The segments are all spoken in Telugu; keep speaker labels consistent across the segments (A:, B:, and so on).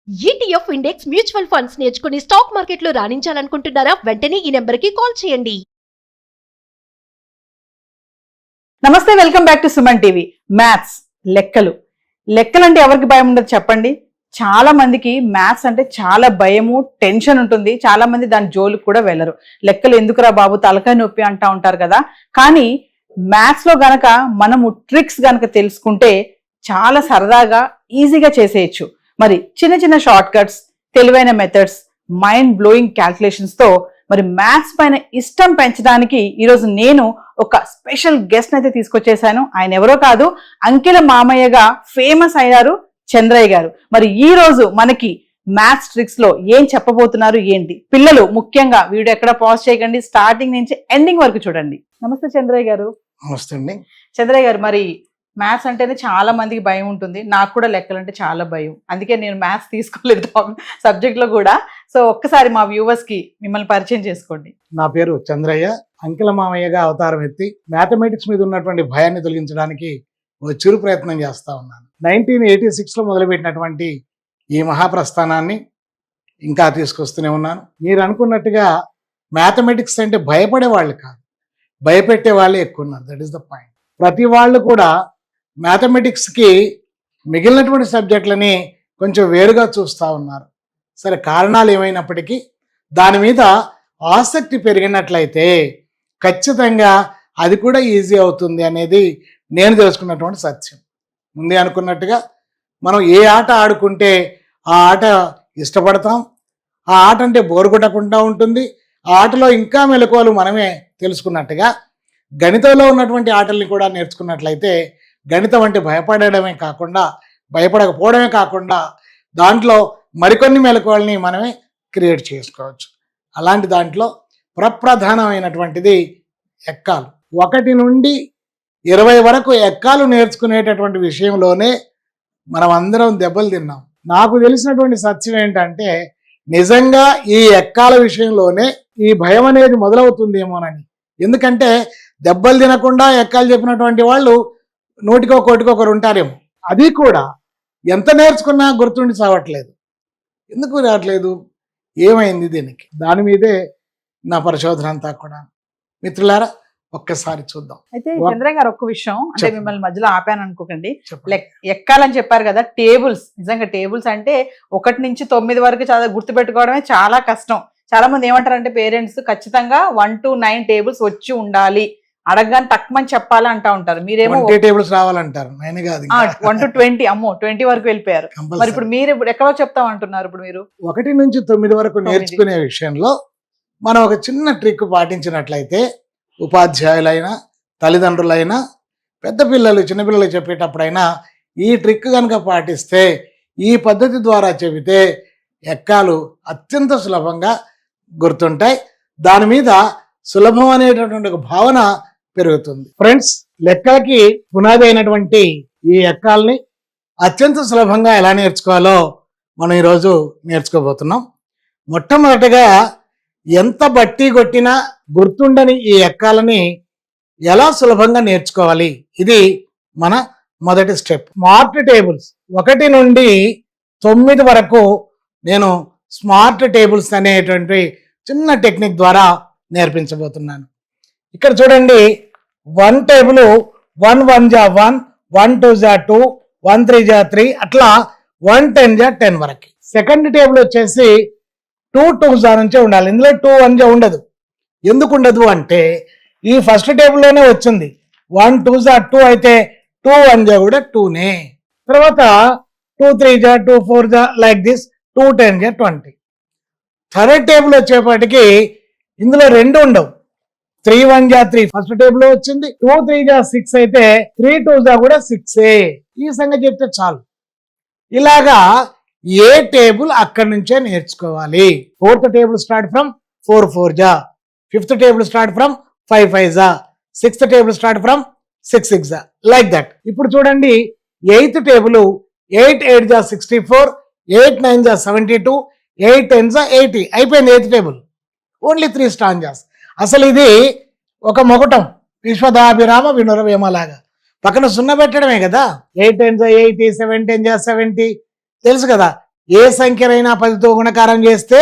A: ETF ఇండెక్స్ మ్యూచువల్ ఫండ్స్ నేర్చుకుని స్టాక్ మార్కెట్లో రాణించాలనుకుంటున్నారా? వెంటనే ఈ నెంబర్కి కాల్ చేయండి.
B: నమస్తే, welcome back to Suman TV. Maths, లెక్కలు అంటే ఎవరికి భయం ఉండదు చెప్పండి? చాలా మందికి మ్యాథ్స్ అంటే చాలా భయము, టెన్షన్ ఉంటుంది. చాలా మంది దాని జోలికి కూడా వెళ్ళరు. లెక్కలు ఎందుకురా బాబు, తలకాయ నొప్పి అంటా ఉంటారు కదా. కానీ మ్యాథ్స్ లో గనక మనము ట్రిక్స్ గనక తెలుసుకుంటే చాలా సరదాగా ఈజీగా చేసేయచ్చు. మరి చిన్న చిన్న షార్ట్ కట్స్, తెలివైన మెథడ్స్, మైండ్ బ్లోయింగ్ క్యాల్కులేషన్స్ తో మరి మ్యాథ్స్ పైన ఇష్టం పెంచడానికి ఈరోజు నేను ఒక స్పెషల్ గెస్ట్ అయితే తీసుకొచ్చేసాను. ఆయన ఎవరో కాదు, అంకెల మామయ్యగా ఫేమస్ అయ్యారు చంద్రయ్య గారు. మరి ఈ రోజు మనకి మ్యాథ్స్ ట్రిక్స్ లో ఏం చెప్పబోతున్నారు ఏంటి? పిల్లలు ముఖ్యంగా వీడియో ఎక్కడ పాజ్ చేయకండి, స్టార్టింగ్ నుంచి ఎండింగ్ వరకు చూడండి. నమస్తే చంద్రయ్య గారు.
C: నమస్తే అండి.
B: చంద్రయ్య గారు, మరి మ్యాథ్స్ అంటేనే చాలా మందికి భయం ఉంటుంది. నాకు కూడా లెక్కలు అంటే చాలా భయం, అందుకే నేను మ్యాథ్స్ తీసుకోలేదు సబ్జెక్ట్ లో కూడా. సో ఒక్కసారి మా వ్యూవర్స్ కి మిమ్మల్ని పరిచయం చేసుకోండి.
C: నా పేరు చంద్రయ్య. అంకెల మామయ్యగా అవతారం ఎత్తి మ్యాథమెటిక్స్ మీద ఉన్నటువంటి భయాన్ని తొలగించడానికి ఒక చిరు ప్రయత్నం చేస్తా ఉన్నాను. 1986లో మొదలుపెట్టినటువంటి ఈ మహాప్రస్థానాన్ని ఇంకా తీసుకొస్తూనే ఉన్నాను. మీరు అనుకున్నట్టుగా మ్యాథమెటిక్స్ అంటే భయపడే వాళ్ళు కాదు, భయపెట్టే వాళ్ళే ఎక్కువ ఉన్నారు. That is the point. ప్రతి వాళ్ళు కూడా మ్యాథమెటిక్స్కి మిగిలినటువంటి సబ్జెక్టులని కొంచెం వేరుగా చూస్తూ ఉన్నారు. సరే, కారణాలు ఏమైనప్పటికీ దాని మీద ఆసక్తి పెరిగినట్లయితే ఖచ్చితంగా అది కూడా ఈజీ అవుతుంది అనేది నేను తెలుసుకున్నటువంటి సత్యం. ముందే అనుకున్నట్టుగా మనం ఏ ఆట ఆడుకుంటే ఆ ఆట ఇష్టపడతాం, ఆ ఆట అంటే బోరు కొట్టకుండా ఉంటుంది, ఆ ఆటలో ఇంకా మెలకువలు మనమే తెలుసుకున్నట్టుగా గణితంలో ఉన్నటువంటి ఆటల్ని కూడా నేర్చుకున్నట్లయితే గణితం అంటే భయపడకపోవడమే కాకుండా దాంట్లో మరికొన్ని మెలకువల్ని మనమే క్రియేట్ చేసుకోవచ్చు. అలాంటి దాంట్లో ప్రప్రధానమైనటువంటిది ఎక్కాలు. 1 నుండి 20 వరకు ఎక్కాలు నేర్చుకునేటటువంటి విషయంలోనే మనం అందరం దెబ్బలు తిన్నాం. నాకు తెలిసినటువంటి సత్యం ఏంటంటే నిజంగా ఈ ఎక్కాల విషయంలోనే ఈ భయం అనేది మొదలవుతుందేమోనని. ఎందుకంటే దెబ్బలు తినకుండా ఎక్కాలు చెప్పినటువంటి వాళ్ళు 100కో 1 ఉంటారేమో. అది కూడా ఎంత నేర్చుకున్నా గుర్తుండి చావట్లేదు. ఎందుకు రావట్లేదు, ఏమైంది దీనికి? దాని మీదే నా పరిశోధన అంతా కూడా. మిత్రులారా, ఒక్కసారి చూద్దాం.
B: అయితే చంద్రయ్య గారు, ఒక్క విషయం అంటే మిమ్మల్ని మధ్యలో ఆపాను అనుకోకండి. ఎక్కాలని చెప్పారు కదా, టేబుల్స్. నిజంగా టేబుల్స్ అంటే 1 నుంచి 9 వరకు చాలా గుర్తుపెట్టుకోవడమే చాలా కష్టం. చాలా మంది ఏమంటారంటే పేరెంట్స్ ఖచ్చితంగా 1 to 9 టేబుల్స్ వచ్చి ఉండాలి, అడగగానే తక్కువని చెప్పాలి అంటా ఉంటారు. మీరేమో
C: టేబుల్స్ రావాలంటారు.
B: 1 to 20, అమ్మో 20 వరకు వెళ్ళిపోయారు. మరి ఇప్పుడు మీరు ఎక్కడో చెప్తాం అంటున్నారు. ఇప్పుడు మీరు
C: 1 నుంచి 9 వరకు నేర్చుకునే విషయంలో మనం ఒక చిన్న ట్రిక్ పాటించినట్లయితే ఉపాధ్యాయులైనా, తల్లిదండ్రులైనా, పెద్ద పిల్లలు చిన్నపిల్లలు చెప్పేటప్పుడైనా ఈ ట్రిక్ కనుక పాటిస్తే, ఈ పద్ధతి ద్వారా చెబితే ఎక్కాలు అత్యంత సులభంగా గుర్తుంటాయి. దాని మీద సులభం అనేటటువంటి ఒక భావన పెరుగుతుంది. ఫ్రెండ్స్, లెక్కలకి పునాది అయినటువంటి ఈ ఎక్కాలని అత్యంత సులభంగా ఎలా నేర్చుకోవాలో మనం ఈరోజు నేర్చుకోబోతున్నాం. మొట్టమొదటిగా ఎంత బట్టి కొట్టినా గుర్తుండని ఈ ఎక్కాలని ఎలా సులభంగా నేర్చుకోవాలి, ఇది మన మొదటి స్టెప్. స్మార్ట్ టేబుల్స్ 1 నుండి 9 వరకు నేను స్మార్ట్ టేబుల్స్ అనేటువంటి చిన్న టెక్నిక్ ద్వారా నేర్పించబోతున్నాను. ఇక్కడ చూడండి, 1 టేబుల్ 1 1 జా 1, 1 2 జా 2, 1 3 జా 3, అట్లా 1 10 జా 10 వరకు. సెకండ్ టేబుల్ వచ్చేసి 2 2 జా నుంచే ఉండాలి. ఇందులో 2 1 జా ఉండదు. ఎందుకు ఉండదు అంటే ఈ ఫస్ట్ టేబుల్లోనే వచ్చింది. 1 2 జా 2 అయితే 2 1 జా కూడా 2నే. తర్వాత 2 3 జా 2 4 జా లైక్ దిస్, 2 10 జా 20. థర్డ్ టేబుల్ వచ్చేపటికి ఇందులో 2 ఉండవు. 3 1 జా 3 ఫస్ట్ టేబుల్ వచ్చింది. 2 3 జా 6 అయితే 3 2 జా కూడా 6ఏ. ఈ సంగతి చెప్తే చాలు. ఇలాగా ఏ టేబుల్ అక్కడి నుంచే నేర్చుకోవాలి. 4th టేబుల్ స్టార్ట్ ఫ్రమ్ 4 4 జా, 5th టేబుల్ స్టార్ట్ ఫ్రమ్ 5 5 జా, 6th టేబుల్ స్టార్ట్ ఫ్రమ్ 6 6 జా, లైక్ దట్. ఇప్పుడు చూడండి, 8th టేబుల్ 8 8 జా 64, 8 9 జా 72, 8 10 జా 80. అయిపోయింది 8th టేబుల్. Only 3 stanzas. అసలు ఇది ఒక మొగటం, విశ్వదాభిరామ వినురవేమలాగా. పక్కన 0 పెట్టడమే కదా. 8 10 జా 80, 7 10 జా 70, తెలుసు కదా. ఏ సంఖ్యనైనా 10తో గుణకారం చేస్తే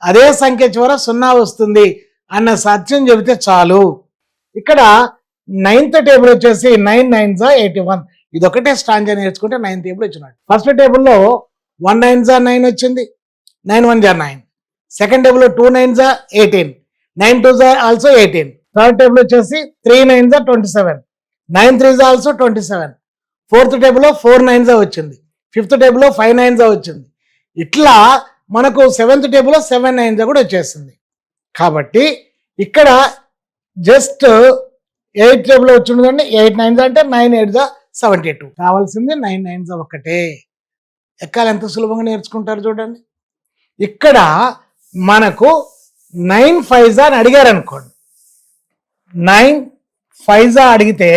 C: అదే సంఖ్య చివర 0 వస్తుంది అన్న సత్యం చెబితే చాలు. ఇక్కడ 9th టేబుల్ వచ్చేసి 9 9s 81. ఇది ఒకటే స్టాంజా నేర్చుకుంటే 9th టేబుల్ వచ్చినట్టు. ఫస్ట్ టేబుల్లో 1 9s 9 వచ్చింది, 9 1s 9. సెకండ్ టేబుల్లో 2 9s 18, 9 2s also 18. Third table వచ్చేసి 3 9s 27, 9 3s ఆల్సో 27. ఫోర్త్ టేబుల్లో 4 9s వచ్చింది, ఫిఫ్త్ టేబుల్లో 5 9s వచ్చింది. ఇట్లా మనకు 7th టేబుల్లో 7 9s కూడా వచ్చేసింది. కాబట్టి ఇక్కడ జస్ట్ 8th టేబుల్ వచ్చిందండి, 8 9s అంటే 9 8s 72. కావాల్సింది 9 9s ఒక్కటే. ఎక్కాలి ఎంత సులభంగా నేర్చుకుంటారు చూడండి. ఇక్కడ మనకు 9 5s అని అడిగారు అనుకోండి, 9 5s అడిగితే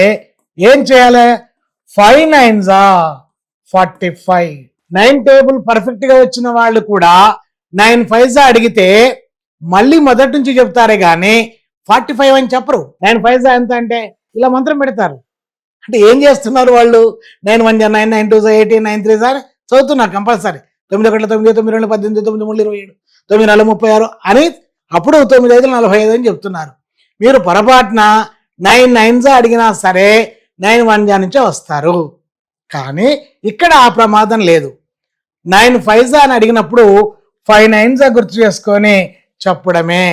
C: ఏం చేయాలి? 5 9s 45. 9 టేబుల్ పర్ఫెక్ట్ గా వచ్చిన వాళ్ళు కూడా 9 5s అడిగితే మళ్ళీ మొదటి నుంచి చెప్తారే గాని 45 అని చెప్పరు. 9 5s ఎంత అంటే ఇలా మంత్రం పెడతారు. అంటే ఏం చేస్తున్నారు వాళ్ళు? 9 1 9, 9 2 18, 9 3 అని చదువుతున్నారు కంపల్సరీ. 9 1 9, 9 2 18, 9 3 27, 9 4 36 అని అప్పుడు 9 5 45 అని చెప్తున్నారు. మీరు పొరపాటున 9 9s అడిగినా సరే 9 1 నుంచే వస్తారు. కానీ ఇక్కడ ఆ ప్రమాదం లేదు. 9 5s అని అడిగినప్పుడు 5 9s గుర్తు చేసుకొని చెప్పడమే.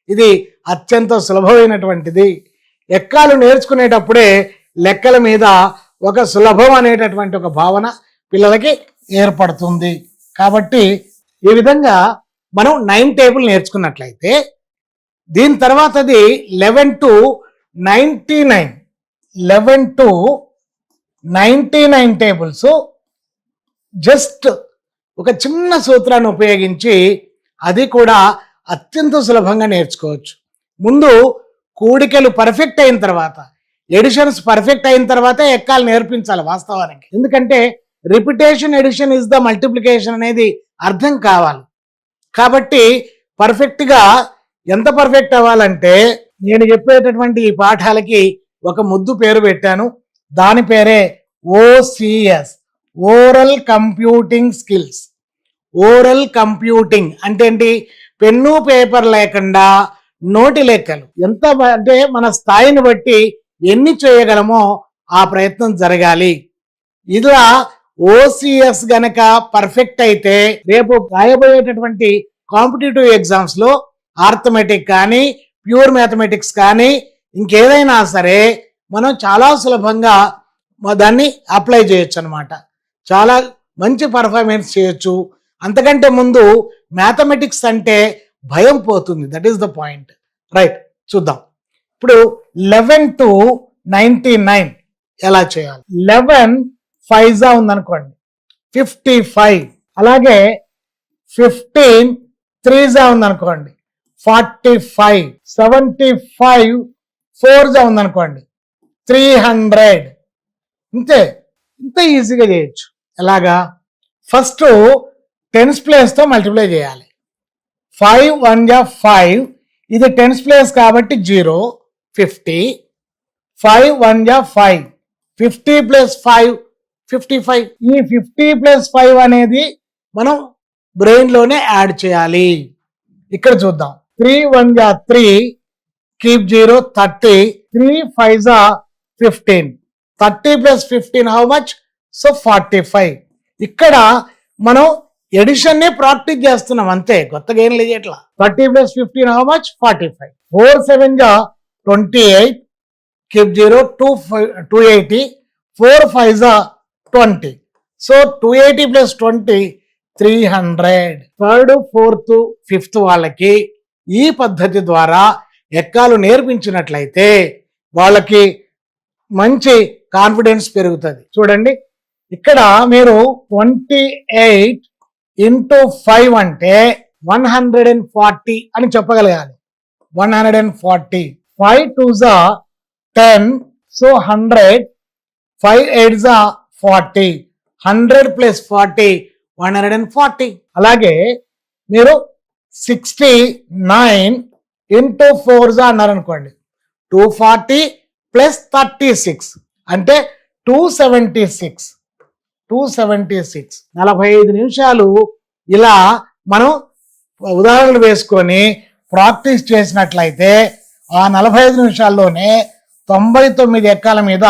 C: ఇది అత్యంత సులభమైనటువంటిది. ఎక్కాలు నేర్చుకునేటప్పుడే లెక్కల మీద ఒక సులభం అనేటటువంటి ఒక భావన పిల్లలకి ఏర్పడుతుంది. కాబట్టి ఈ విధంగా మనం 9 టేబుల్ నేర్చుకున్నట్లయితే దీని తర్వాతది 11 to 99, 11 to 99 టేబుల్స్ జస్ట్ ఒక చిన్న సూత్రాన్ని ఉపయోగించి అది కూడా అత్యంత సులభంగా నేర్చుకోవచ్చు. ముందు కూడికలు పర్ఫెక్ట్ అయిన తర్వాత, ఎడిషన్స్ పర్ఫెక్ట్ అయిన తర్వాత ఎక్కాలు నేర్పించాలి వాస్తవానికి. ఎందుకంటే repetition addition is the multiplication అనేది అర్థం కావాలి. కాబట్టి పర్ఫెక్ట్ గా ఎంత పర్ఫెక్ట్ అవ్వాలంటే నేను చెప్పేటటువంటి ఈ పాఠాలకి ఒక ముద్దు పేరు పెట్టాను. దాని పేరే OCS, oral computing skills. Oral computing అంటే ఏంటి? పెన్ను పేపర్ లేకుండా నోటి లెక్కలు. ఎంత అంటే మన స్థాయిని బట్టి ఎన్ని చేయగలమో ఆ ప్రయత్నం జరగాలి. ఇలా ఓసిఎస్ గనక పర్ఫెక్ట్ అయితే రేపు రాయబోయేటటువంటి కాంపిటేటివ్ ఎగ్జామ్స్ లో ఆర్థమెటిక్ కానీ ప్యూర్ మ్యాథమెటిక్స్ కానీ ఇంకేదైనా సరే మనం చాలా సులభంగా దాన్ని అప్లై చేయొచ్చు అనమాట. చాలా మంచి పర్ఫార్మెన్స్ చేయొచ్చు. అంతకంటే ముందు మ్యాథమెటిక్స్ అంటే భయం పోతుంది. That is the point. Right, చూద్దాం. ఇప్పుడు 11 to 99 ఎలా చేయాలి? 11 5s ఉందనుకోండి 55. అలాగే 15 3s ఉందనుకోండి 45. 75 4s ఉందనుకోండి 300. ఇంతే, ఇంత ఈజీగా చేయొచ్చు. ఎలాగా? ఫస్ట్ 10s ప్లేస్ తో మల్టిప్లై చేయాలి. 5 1 5, ఇది 10s ప్లేస్ కాబట్టి 0 50. 5 1 5, 50 ప్లస్ 5 55. ఈ 50 ప్లస్ 5 అనేది మనం బ్రెయిన్ లోనే యాడ్ చేయాలి. ఇక్కడ చూద్దాం. 3 1 3, keep 0 30, 3 5 15. 30 plus 15 how much? So 45. ఇక్కడ మనం ఎడిషన్ నే ప్రాక్టీస్ చేస్తున్నాం అంతే, కొత్తగా ఏం లేదు. ఎట్లా? 30 plus 15 how much? 45. 4 7 28, keep 0 280, 4 5 20. So 280 plus 20 300. Third fourth fifth వాళ్ళకి ఈ పద్ధతి ద్వారా ఎక్కాలు నేర్పించినట్లయితే వాళ్ళకి మంచి కాన్ఫిడెన్స్ పెరుగుతుంది. చూడండి, ఇక్కడ మీరు 28 into 5 అంటే 140 అని చెప్పగలగాలి. 140. 5 2s 10, సో 100. 5 8s 40. 100 ప్లస్ 40 140. అలాగే మీరు 69 into 4s అన్నారనుకోండి 240 ప్లస్ 36 అంటే 276. 276. 45 నిమిషాలు ఇలా మనం ఉదాహరణలు వేసుకొని ప్రాక్టీస్ చేసినట్లయితే ఆ 45 నిమిషాల్లోనే 99 ఎక్కాల మీద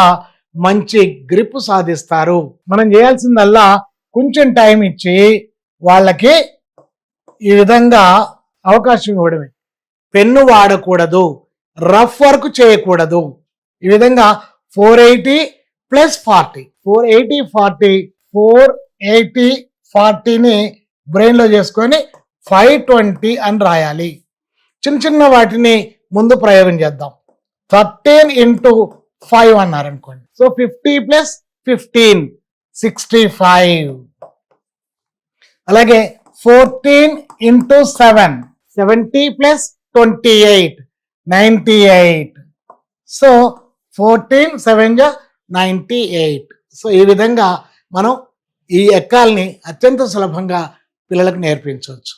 C: మంచి గ్రిప్ సాధిస్తారు. మనం చేయాల్సిందల్లా కొంచెం టైం ఇచ్చి వాళ్ళకి ఈ విధంగా అవకాశం ఇవ్వడమే. పెన్ను వాడకూడదు, రఫ్ వర్క్ చేయకూడదు. ఈ విధంగా 480 + 40 480 బ్రెయిన్లో చేసుకొని 520 అని రాయాలి. చిన్న చిన్న వాటిని ముందు ప్రయోగం చేద్దాం. 13 × 5 అన్నారనుకోండి. సో 50 + 15 65. అలాగే 14 × 7 70 + 28 98. సో 14 7 98. సో ఈ విధంగా మనం ఈ ఎక్కాల్ని అత్యంత సులభంగా పిల్లలకు నేర్పించవచ్చు.